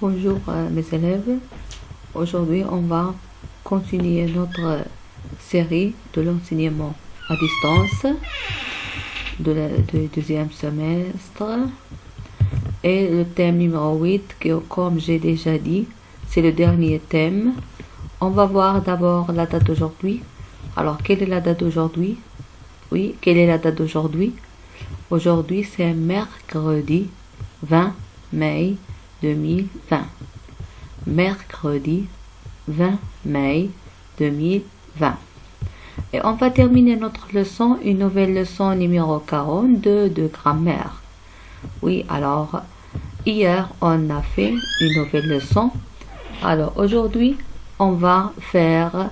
Bonjour mes élèves. Aujourd'hui, on va continuer notre série de l'enseignement à distance du deuxième semestre. Et le thème numéro 8, que, comme j'ai déjà dit, c'est le dernier thème. On va voir d'abord la date d'aujourd'hui. Alors, quelle est la date d'aujourd'hui? Oui, quelle est la date d'aujourd'hui? Aujourd'hui, c'est mercredi 20 mai 2020. Mercredi 20 mai 2020. Et on va terminer notre leçon, une nouvelle leçon numéro 42 de grammaire. Oui, alors, hier, on a fait une nouvelle leçon. Alors, aujourd'hui, on va faire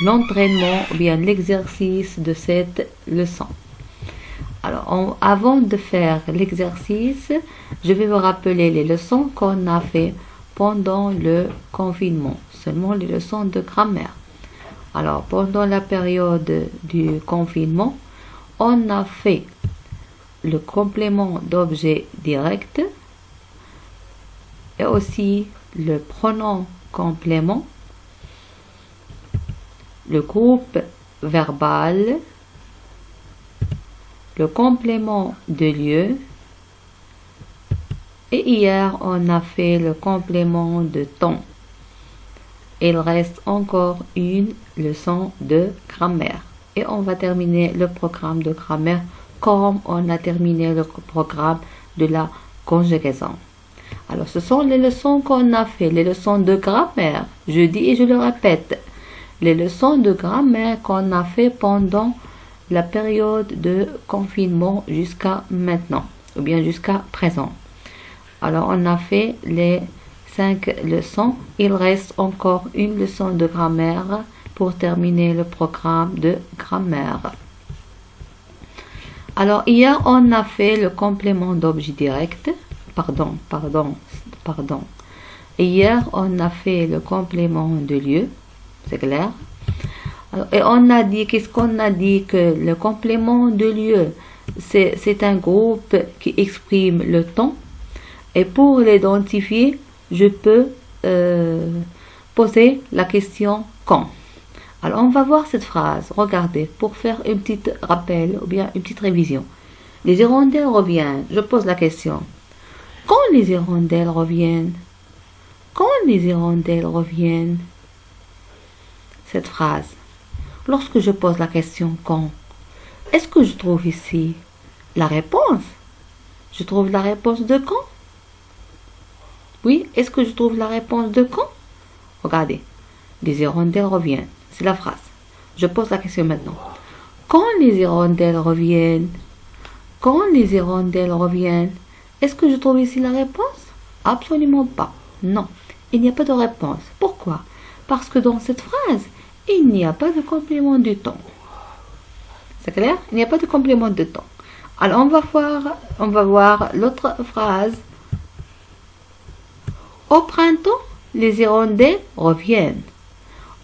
l'entraînement ou bien l'exercice de cette leçon. Alors, avant de faire l'exercice, je vais vous rappeler les leçons qu'on a fait pendant le confinement, seulement les leçons de grammaire. Alors, pendant la période du confinement, on a fait le complément d'objet direct et aussi le pronom complément, le groupe verbal, le complément de lieu, et hier on a fait le complément de temps. Il reste encore une leçon de grammaire et on va terminer le programme de grammaire comme on a terminé le programme de la conjugaison. Alors ce sont les leçons qu'on a fait, les leçons de grammaire, je dis et je le répète, les leçons de grammaire qu'on a fait pendant la période de confinement jusqu'à maintenant, ou bien jusqu'à présent. Alors, on a fait les 5 leçons. Il reste encore une leçon de grammaire pour terminer le programme de grammaire. Alors, hier, on a fait le complément d'objet direct. Pardon. Hier, on a fait le complément de lieu. C'est clair? Alors, et on a dit, qu'est-ce qu'on a dit? Que le complément de lieu, c'est un groupe qui exprime le temps. Et pour l'identifier, je peux poser la question quand. Alors, on va voir cette phrase. Regardez, pour faire un petit rappel ou bien une petite révision. Les hirondelles reviennent. Je pose la question. Quand les hirondelles reviennent? Quand les hirondelles reviennent? Cette phrase. Lorsque je pose la question quand, est-ce que je trouve ici la réponse? Je trouve la réponse de quand? Oui, est-ce que je trouve la réponse de quand? Regardez, les hirondelles reviennent. C'est la phrase. Je pose la question maintenant. Quand les hirondelles reviennent? Quand les hirondelles reviennent? Est-ce que je trouve ici la réponse? Absolument pas. Non, il n'y a pas de réponse. Pourquoi? Parce que dans cette phrase, il n'y a pas de complément de temps. C'est clair? Il n'y a pas de complément de temps. Alors, on va voir l'autre phrase. Au printemps, les hirondelles reviennent.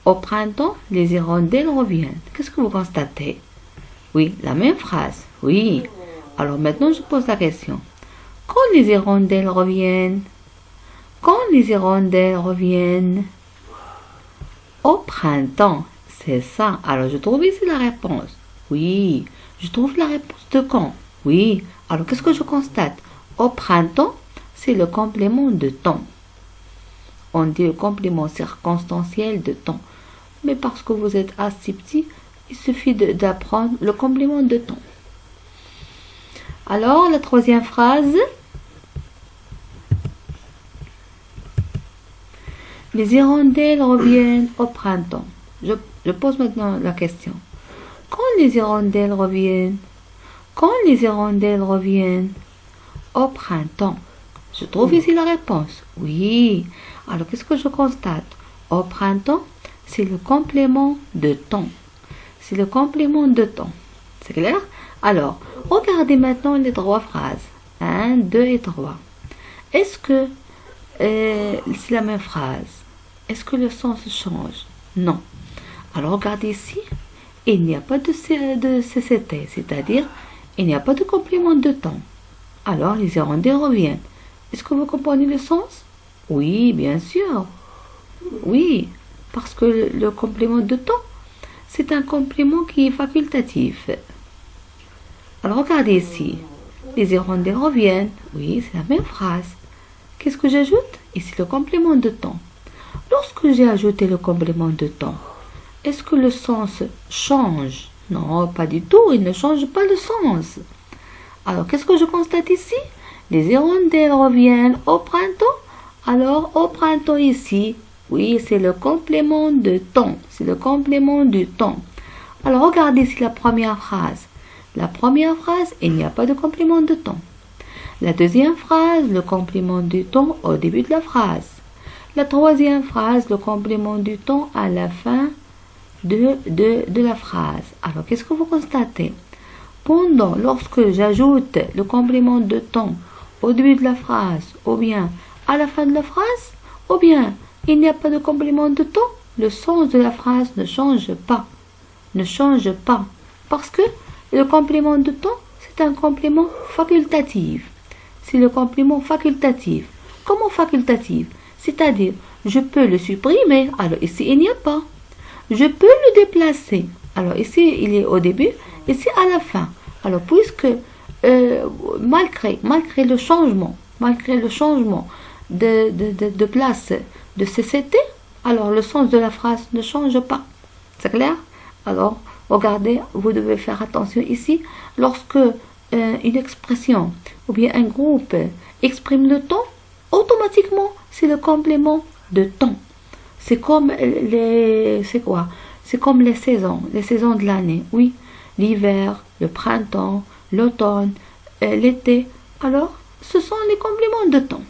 Au printemps, les hirondelles reviennent. Qu'est-ce que vous constatez? Oui, la même phrase. Oui. Alors maintenant, je pose la question. Quand les hirondelles reviennent? Quand les hirondelles reviennent? Au printemps, c'est ça. Alors, je trouve ici la réponse. Oui. Je trouve la réponse de quand? Oui. Alors, qu'est-ce que je constate? Au printemps, c'est le complément de temps. On dit le complément circonstanciel de temps. Mais parce que vous êtes assez petit, il suffit d'apprendre le complément de temps. Alors, la troisième phrase. Les hirondelles reviennent au printemps. Je pose maintenant la question. Quand les hirondelles reviennent? Quand les hirondelles reviennent? Au printemps. Je trouve ici la réponse. Oui. Alors, qu'est-ce que je constate? Au printemps, c'est le complément de temps. C'est le complément de temps. C'est clair? Alors, regardez maintenant les 3 phrases. 1, 2 et 3. Est-ce que c'est la même phrase? Est-ce que le sens change? Non. Alors, regardez ici. Il n'y a pas de CCT, c'est-à-dire il n'y a pas de complément de temps. Alors, les hirondelles reviennent. Est-ce que vous comprenez le sens? Oui, bien sûr. Oui, parce que le complément de temps, c'est un complément qui est facultatif. Alors regardez ici. Les hirondelles reviennent. Oui, c'est la même phrase. Qu'est-ce que j'ajoute? Ici, le complément de temps. Lorsque j'ai ajouté le complément de temps, est-ce que le sens change? Non, pas du tout. Il ne change pas le sens. Alors, qu'est-ce que je constate ici? Les hirondelles reviennent au printemps. Alors, au printemps ici, oui, c'est le complément de temps. C'est le complément du temps. Alors, regardez ici la première phrase. La première phrase, il n'y a pas de complément de temps. La deuxième phrase, le complément du temps au début de la phrase. La troisième phrase, le complément du temps à la fin de la phrase. Alors, qu'est-ce que vous constatez? Lorsque j'ajoute le complément de temps au début de la phrase, ou bien à la fin de la phrase, ou bien il n'y a pas de complément de temps, le sens de la phrase ne change pas. Ne change pas. Parce que le complément de temps, c'est un complément facultatif. C'est le complément facultatif. Comment facultatif? C'est-à-dire, je peux le supprimer. Alors ici, il n'y a pas. Je peux le déplacer. Alors ici, il est au début. Ici, à la fin. Alors, puisque malgré le changement de place de CCT, alors le sens de la phrase ne change pas. C'est clair? Alors, regardez, vous devez faire attention ici. Lorsque une expression ou bien un groupe exprime le temps, automatiquement, c'est le complément de temps. C'est comme c'est quoi? C'est comme les saisons de l'année. Oui, l'hiver, le printemps, l'automne, l'été. Alors, ce sont les compléments de temps.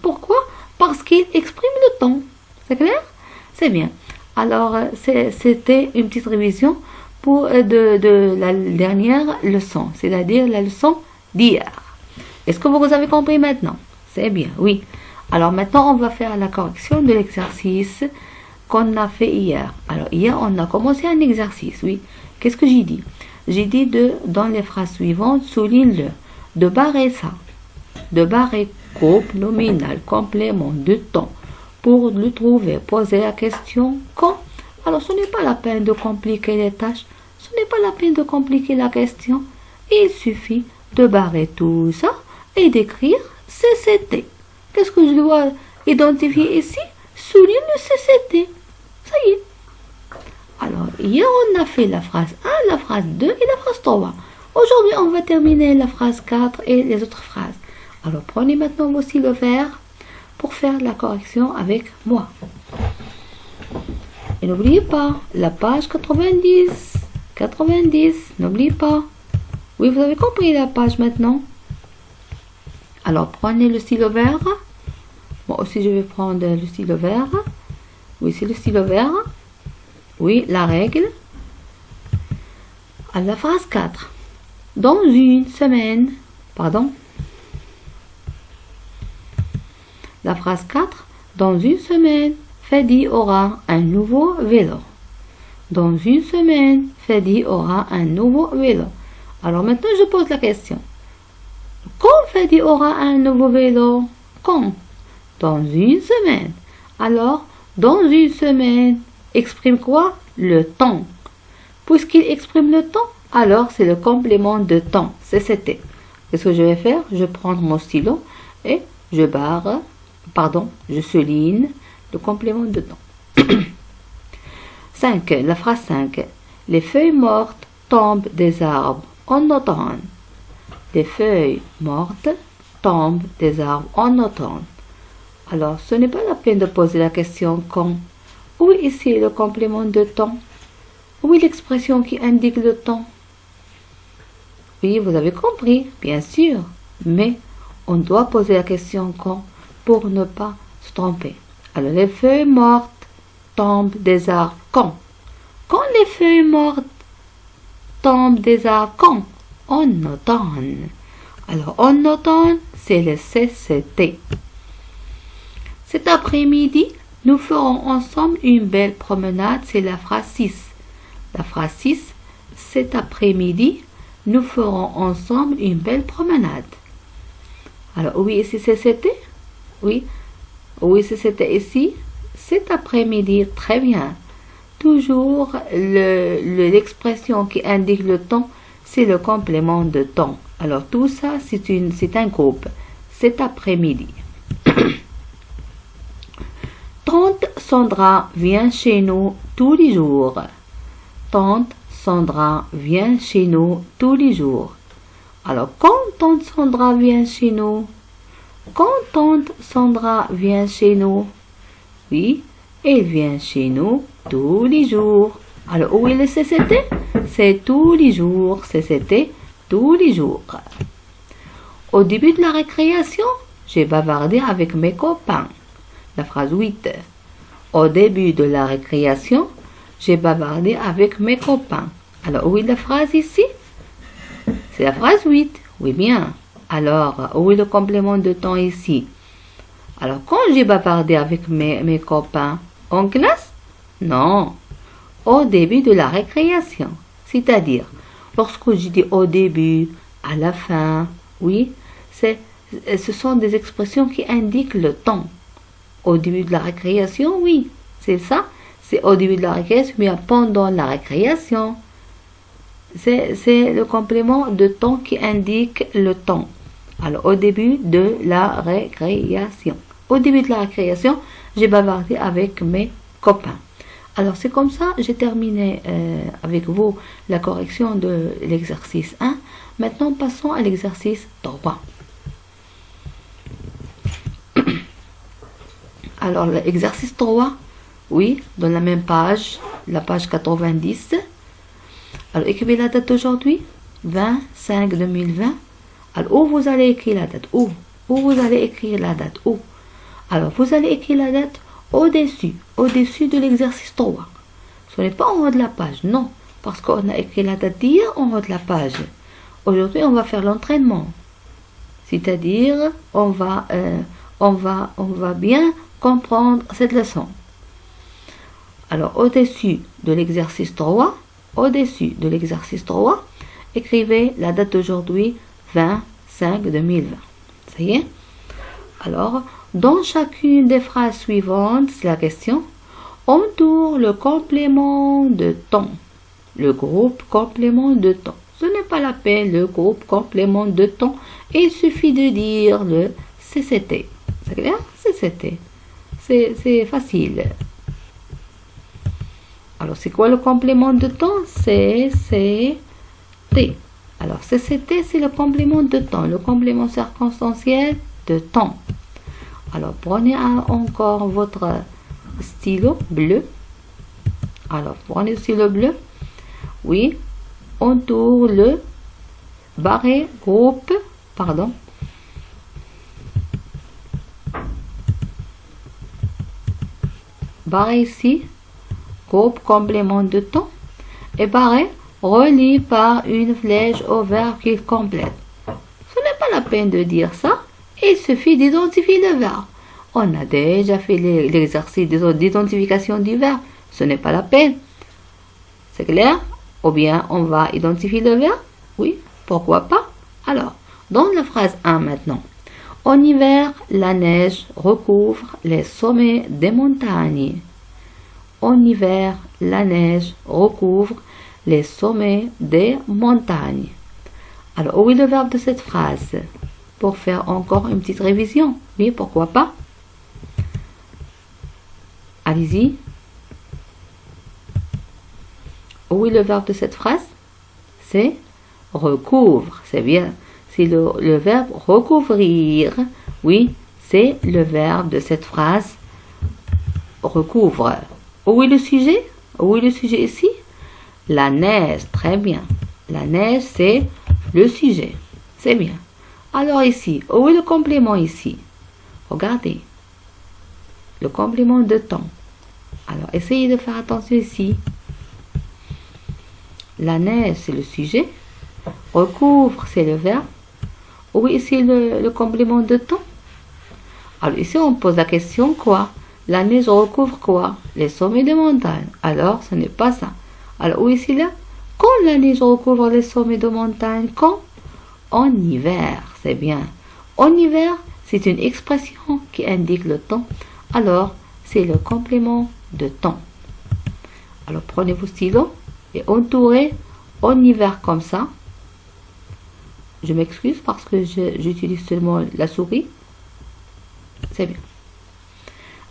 Pourquoi? Parce qu'ils expriment le temps. C'est clair? C'est bien. Alors, c'était une petite révision pour de la dernière leçon, c'est-à-dire la leçon d'hier. Est-ce que vous avez compris maintenant? C'est bien, oui. Alors maintenant, on va faire la correction de l'exercice qu'on a fait hier. Alors hier, on a commencé un exercice, oui. Qu'est-ce que j'ai dit? J'ai dit dans les phrases suivantes, souligne-le. De barrer ça. De barrer couple, nominal, complément de temps. Pour le trouver, poser la question quand. Alors ce n'est pas la peine de compliquer les tâches. Ce n'est pas la peine de compliquer la question. Il suffit de barrer tout ça et d'écrire CCT. Qu'est-ce que je dois identifier ici? Souligne le CCT. Ça y est. Alors, hier, on a fait la phrase 1, la phrase 2 et la phrase 3. Aujourd'hui, on va terminer la phrase 4 et les autres phrases. Alors, prenez maintenant vos stylos verts pour faire la correction avec moi. Et n'oubliez pas, la page 90. 90, n'oubliez pas. Oui, vous avez compris la page maintenant. Alors, prenez le stylo vert. Moi aussi, je vais prendre le stylo vert. Oui, c'est le stylo vert. Oui, la règle. À la phrase 4. Dans une semaine. Pardon. La phrase 4. Dans une semaine, Freddy aura un nouveau vélo. Dans une semaine, Freddy aura un nouveau vélo. Alors maintenant, je pose la question. Quand Freddy aura un nouveau vélo? Quand? Dans une semaine. Alors, dans une semaine, exprime quoi? Le temps. Puisqu'il exprime le temps, alors c'est le complément de temps. C'est CCT. Qu'est-ce que je vais faire? Je vais prendre mon stylo et je souligne le complément de temps. 5. La phrase 5. Les feuilles mortes tombent des arbres en automne. Les feuilles mortes tombent des arbres en automne. Alors, ce n'est pas la peine de poser la question quand. Où est ici le complément de temps? Où est l'expression qui indique le temps? Oui, vous avez compris, bien sûr. Mais on doit poser la question quand pour ne pas se tromper. Alors, les feuilles mortes tombent des arbres quand? Quand les feuilles mortes tombent des arbres quand? En automne. Alors, en automne, c'est le CCT. Cet après-midi, nous ferons ensemble une belle promenade. C'est la phrase 6. La phrase 6. Cet après-midi, nous ferons ensemble une belle promenade. Alors, oui, ici CCT. Oui. Oui, c'était ici. Cet après-midi, très bien. Toujours l'expression qui indique le temps, c'est le complément de temps. Alors tout ça, c'est un groupe. Cet après-midi. Tante Sandra vient chez nous tous les jours. Tante Sandra vient chez nous tous les jours. Alors, quand tante Sandra vient chez nous? Quand tante Sandra vient chez nous? Oui, elle vient chez nous tous les jours. Alors, où est le CCT? C'est tous les jours. CCT, tous les jours. Au début de la récréation, j'ai bavardé avec mes copains. La phrase 8. Au début de la récréation, j'ai bavardé avec mes copains. Alors, où est la phrase ici? C'est la phrase 8. Oui, bien. Alors, où est le complément de temps ici? Alors, quand j'ai bavardé avec mes copains en classe? Non. Au début de la récréation. C'est-à-dire, lorsque je dis au début, à la fin, oui, ce sont des expressions qui indiquent le temps. Au début de la récréation, oui, c'est ça. C'est au début de la récréation, bien pendant la récréation. C'est le complément de temps qui indique le temps. Alors, au début de la récréation. Au début de la récréation, j'ai bavardé avec mes copains. Alors, c'est comme ça, j'ai terminé avec vous la correction de l'exercice 1. Maintenant, passons à l'exercice 3. Alors, l'exercice 3, oui, dans la même page, la page 90. Alors, écrivez la date d'aujourd'hui, 20/5/2020. Alors, où vous allez écrire la date? Où vous allez écrire la date? Où? Alors, vous allez écrire la date au-dessus de l'exercice 3. Ce n'est pas en haut de la page, non, parce qu'on a écrit la date d'hier en haut de la page. Aujourd'hui, on va faire l'entraînement. C'est-à-dire, on va bien comprendre cette leçon. Alors, au-dessus de l'exercice 3, écrivez la date d'aujourd'hui, 20/5/2020. Ça y est? Alors, dans chacune des phrases suivantes, c'est la question, entoure le complément de temps. Le groupe complément de temps. Ce n'est pas la peine, le groupe complément de temps. Il suffit de dire le CCT. C'est clair? CCT. C'est facile. Alors, c'est quoi le complément de temps? CCT. Alors, CCT, c'est le complément de temps, le complément circonstanciel de temps. Alors, prenez encore votre stylo bleu. Alors, prenez le stylo bleu. Oui, entoure le barré groupe, barré ici, groupe complément de temps, et barré relié par une flèche au verbe qu'il complète. Ce n'est pas la peine de dire ça, il suffit d'identifier le verbe. On a déjà fait l'exercice d'identification du verbe, ce n'est pas la peine. C'est clair? Ou bien on va identifier le verbe? Oui, pourquoi pas? Alors, dans la phrase 1 maintenant. En hiver, la neige recouvre les sommets des montagnes. En hiver, la neige recouvre les sommets des montagnes. Alors, où est le verbe de cette phrase? Pour faire encore une petite révision. Oui, pourquoi pas? Allez-y. Où est le verbe de cette phrase? C'est recouvre. C'est bien. C'est le verbe recouvrir. Oui, c'est le verbe de cette phrase recouvre. Où est le sujet? Où est le sujet ici? La neige. Très bien. La neige, c'est le sujet. C'est bien. Alors ici, où est le complément ici? Regardez. Le complément de temps. Alors, essayez de faire attention ici. La neige, c'est le sujet. Recouvre, c'est le verbe. Où est ici le complément de temps? Alors ici, on pose la question quoi? La neige recouvre quoi? Les sommets des montagnes. Alors, ce n'est pas ça. Alors, où ici là? Quand la neige recouvre les sommets de montagnes? Quand? En hiver, c'est bien. En hiver, c'est une expression qui indique le temps. alors c'est le complément de temps. Alors prenez vos stylos et entourez en hiver comme ça. Je m'excuse parce que j'utilise seulement la souris. C'est bien.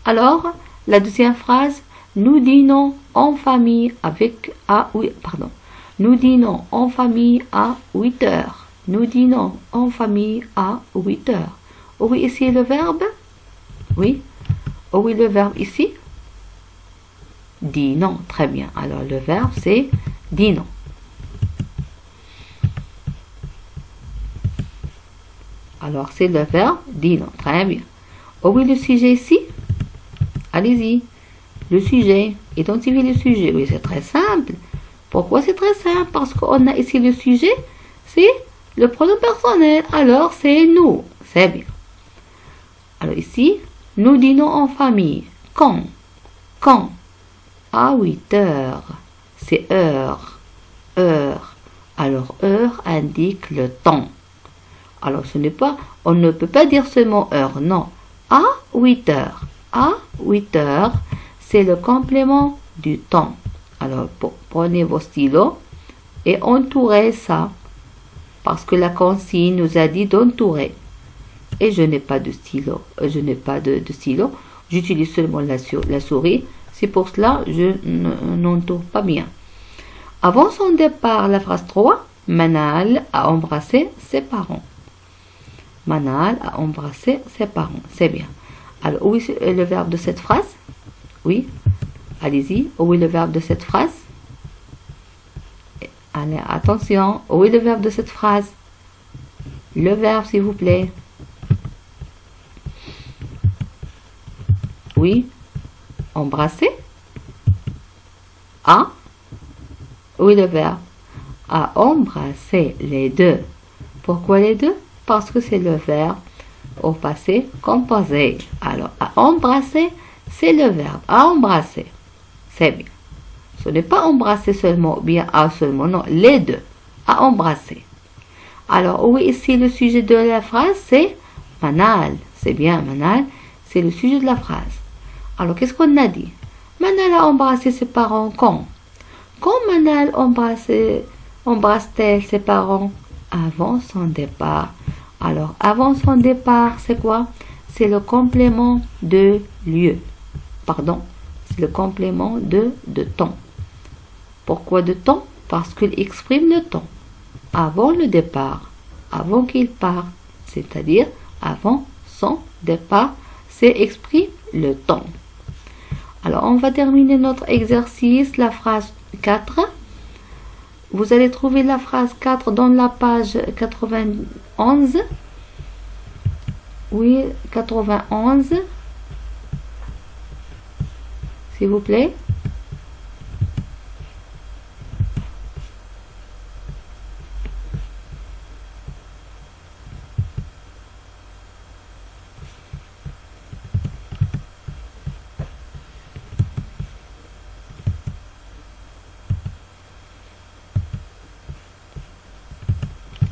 Alors, la deuxième phrase, nous dînons en famille Nous dînons en famille à 8 heures. Nous dînons en famille à 8 heures. Oui, ici le verbe? Oui. Oui, le verbe ici? Dînons. Très bien. Alors, le verbe, c'est dînons. Alors, c'est le verbe dînons. Très bien. Oui, le sujet ici? Allez-y. Le sujet. Identifiez le sujet. Oui, c'est très simple. Pourquoi c'est très simple? Parce qu'on a ici le sujet, c'est le pronom personnel. Alors, c'est nous. C'est bien. Alors ici, nous dînons en famille. Quand? Quand? À 8 heures. C'est heure. Heure. Alors, heure indique le temps. Alors, on ne peut pas dire seulement heure. Non. À 8 heures. À 8 heures, c'est le complément du temps. Alors, prenez vos stylos et entourez ça. Parce que la consigne nous a dit d'entourer. Et je n'ai pas de stylo. J'utilise seulement la souris. C'est pour cela que je n'entoure pas bien. Avant son départ, la phrase 3, Manal a embrassé ses parents. Manal a embrassé ses parents. C'est bien. Alors, où est le verbe de cette phrase? Oui. Allez-y. Où est le verbe de cette phrase? Allez, attention. Où est le verbe de cette phrase? Le verbe, s'il vous plaît. Oui. Embrasser. À. Oui, le verbe. À embrasser les deux. Pourquoi les deux? Parce que c'est le verbe au passé composé. Alors, à embrasser, c'est le verbe. À embrasser. C'est bien. Ce n'est pas embrasser seulement, bien à seulement, non, les deux. À embrasser. Alors, oui, ici, le sujet de la phrase, c'est Manal. C'est bien, Manal, c'est le sujet de la phrase. Alors, qu'est-ce qu'on a dit? Manal a embrassé ses parents quand? Quand Manal embrasse-t-elle ses parents? Avant son départ. Alors, avant son départ, c'est quoi? C'est le complément de lieu. Pardon, c'est le complément de temps. Pourquoi de temps? Parce qu'il exprime le temps. Avant le départ, avant qu'il parte, c'est-à-dire avant son départ, c'est exprime le temps. Alors, on va terminer notre exercice, la phrase 4. Vous allez trouver la phrase 4 dans la page 91. Oui, 91. S'il vous plaît.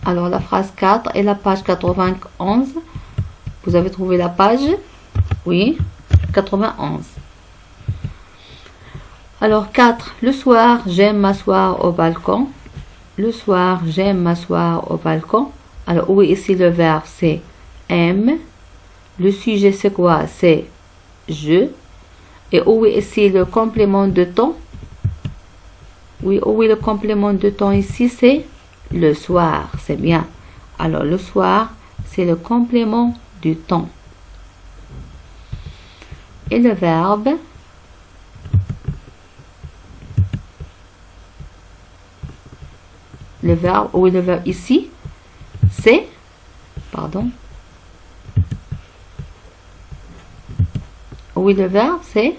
Alors, la phrase 4 et la page 91. Vous avez trouvé la page? Oui, 91. Alors, 4. Le soir, j'aime m'asseoir au balcon. Le soir, j'aime m'asseoir au balcon. Alors, oui, ici, le verbe, c'est aime. Le sujet, c'est quoi? C'est je. Et oui, ici, le complément de temps. Oui, oui, le complément de temps ici, c'est le soir. C'est bien. Alors, le soir, c'est le complément du temps. Et le verbe, oui, le verbe ici, c'est, pardon, oui, le verbe, c'est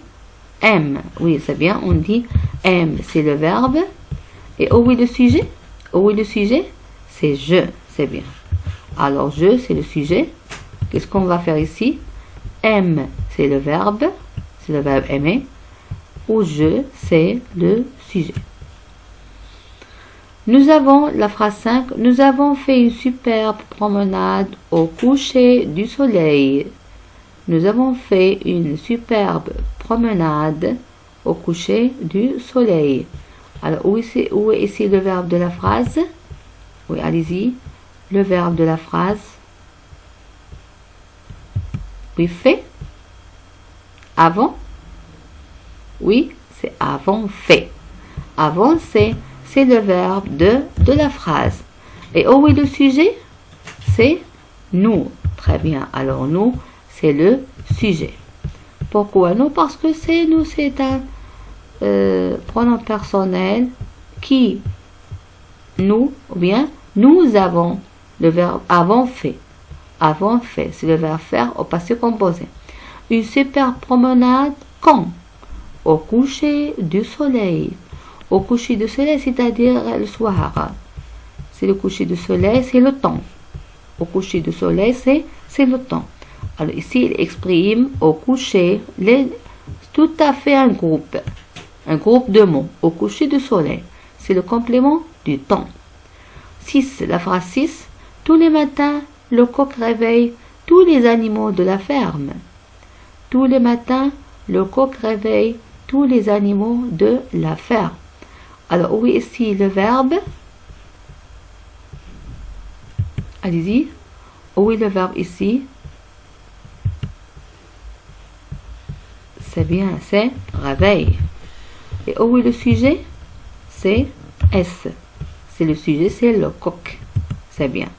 aime. Oui, c'est bien, on dit aime, c'est le verbe. Et oui, le sujet, c'est je, c'est bien. Alors, je, c'est le sujet. Qu'est-ce qu'on va faire ici? Aime, c'est le verbe aimer. Ou je, c'est le sujet. Nous avons, la phrase 5, nous avons fait une superbe promenade au coucher du soleil. Nous avons fait une superbe promenade au coucher du soleil. Alors, où est ici le verbe de la phrase? Oui, allez-y. Le verbe de la phrase. Oui, fait. Avant. Oui, c'est avant fait. Avant, c'est le verbe de la phrase. Et où est le sujet? C'est nous. Très bien. Alors, nous, c'est le sujet. Pourquoi nous? Parce que c'est nous, c'est un pronom personnel qui, nous, ou bien nous avons le verbe avant fait. Avant fait, c'est le verbe faire au passé composé. Une super promenade quand? Au coucher du soleil. Au coucher du soleil, c'est-à-dire le soir. C'est le coucher du soleil, c'est le temps. Au coucher du soleil, c'est le temps. Alors ici, il exprime au coucher tout à fait un groupe de mots. Au coucher du soleil, c'est le complément du temps. 6. La phrase 6. Tous les matins, le coq réveille tous les animaux de la ferme. Tous les matins, le coq réveille tous les animaux de la ferme. Alors, où est ici le verbe? Allez-y. Où est le verbe ici? C'est bien, c'est réveil. Et où est le sujet? C'est S. C'est le sujet, c'est le coq. C'est bien.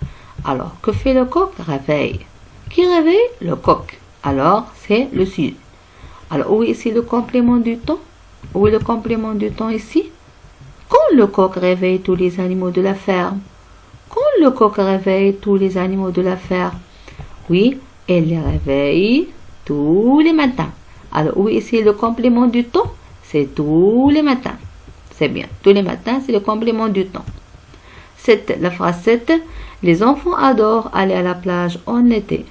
Alors, que fait le coq? Réveille. Qui réveille? Le coq. Alors, c'est le sujet. Alors, où est ici le complément du temps? Où est le complément du temps ici? Quand le coq réveille tous les animaux de la ferme. Quand le coq réveille tous les animaux de la ferme. Oui, elle les réveille tous les matins. Alors, où est ici le complément du temps? C'est tous les matins. C'est bien. Tous les matins, c'est le complément du temps. 7. La phrase 7. Les enfants adorent aller à la plage en été.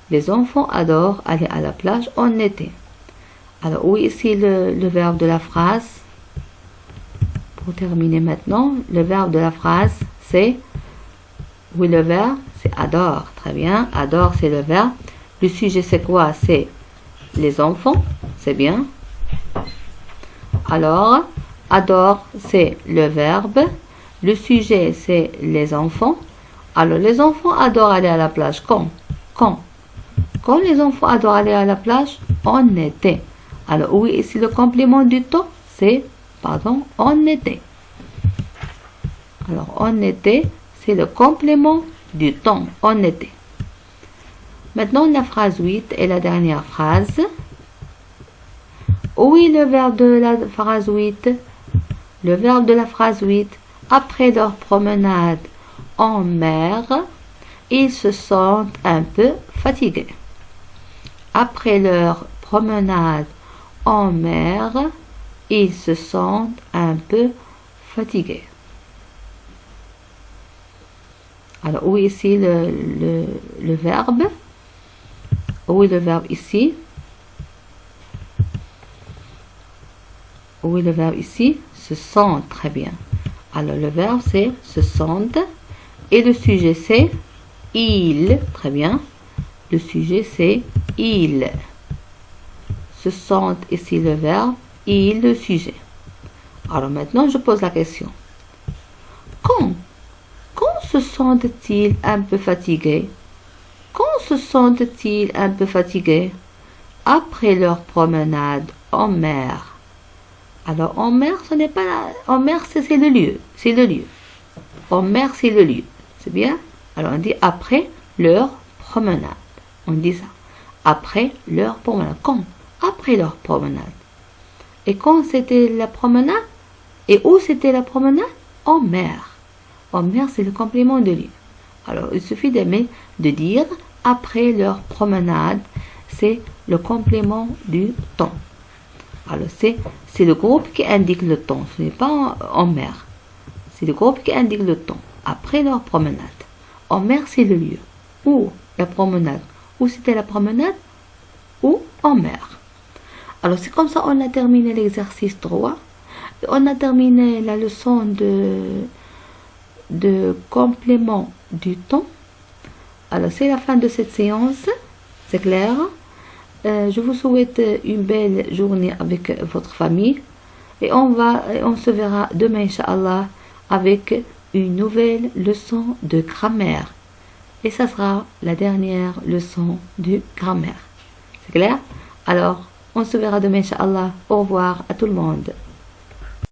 Les enfants adorent aller à la plage en été. Alors, où est ici le verbe de la phrase? Pour terminer maintenant, le verbe de la phrase, c'est... Oui, le verbe, c'est adore. Très bien. Adore, c'est le verbe. Le sujet, c'est quoi? C'est les enfants. C'est bien. Alors, adore, c'est le verbe. Le sujet, c'est les enfants. Alors, les enfants adorent aller à la plage. Quand? Quand les enfants adorent aller à la plage? En été. Alors, oui, ici le complément du temps, c'est, en été. Alors, en été, c'est le complément du temps, en été. Maintenant, la phrase 8 est la dernière phrase. Où est le verbe de la phrase 8? Le verbe de la phrase 8, après leur promenade en mer, ils se sentent un peu fatigués. Après leur promenade en mer, ils se sentent un peu fatigués. Alors, où est ici le verbe? Où est le verbe ici? Où est le verbe ici? Se sent, très bien. Alors, le verbe, c'est se sentent. Et le sujet, c'est il, très bien. Le sujet, c'est il. Se sentent, ici, le verbe. Il, le sujet. Alors, maintenant, je pose la question. Quand se sentent-ils un peu fatigués? Quand se sentent-ils un peu fatigués? Après leur promenade en mer. Alors, en mer, ce n'est pas... En mer, c'est le lieu. C'est le lieu. En mer, c'est le lieu. C'est bien? Alors, on dit après leur promenade. On dit ça. Après leur promenade. Quand? Après leur promenade. Et quand c'était la promenade? Et où c'était la promenade? En mer. En mer, c'est le complément de lieu. Alors, il suffit de dire après leur promenade, c'est le complément du temps. Alors, c'est le groupe qui indique le temps. Ce n'est pas en mer. C'est le groupe qui indique le temps. Après leur promenade. En mer, c'est le lieu. Où la promenade? Où c'était la promenade? Ou en mer. Alors, c'est comme ça on a terminé l'exercice 3. On a terminé la leçon de complément du temps. Alors, c'est la fin de cette séance. C'est clair? Je vous souhaite une belle journée avec votre famille et on se verra demain, Inch'Allah, avec une nouvelle leçon de grammaire. Et ça sera la dernière leçon de grammaire. C'est clair? Alors, on se verra demain, Inch'Allah. Au revoir à tout le monde.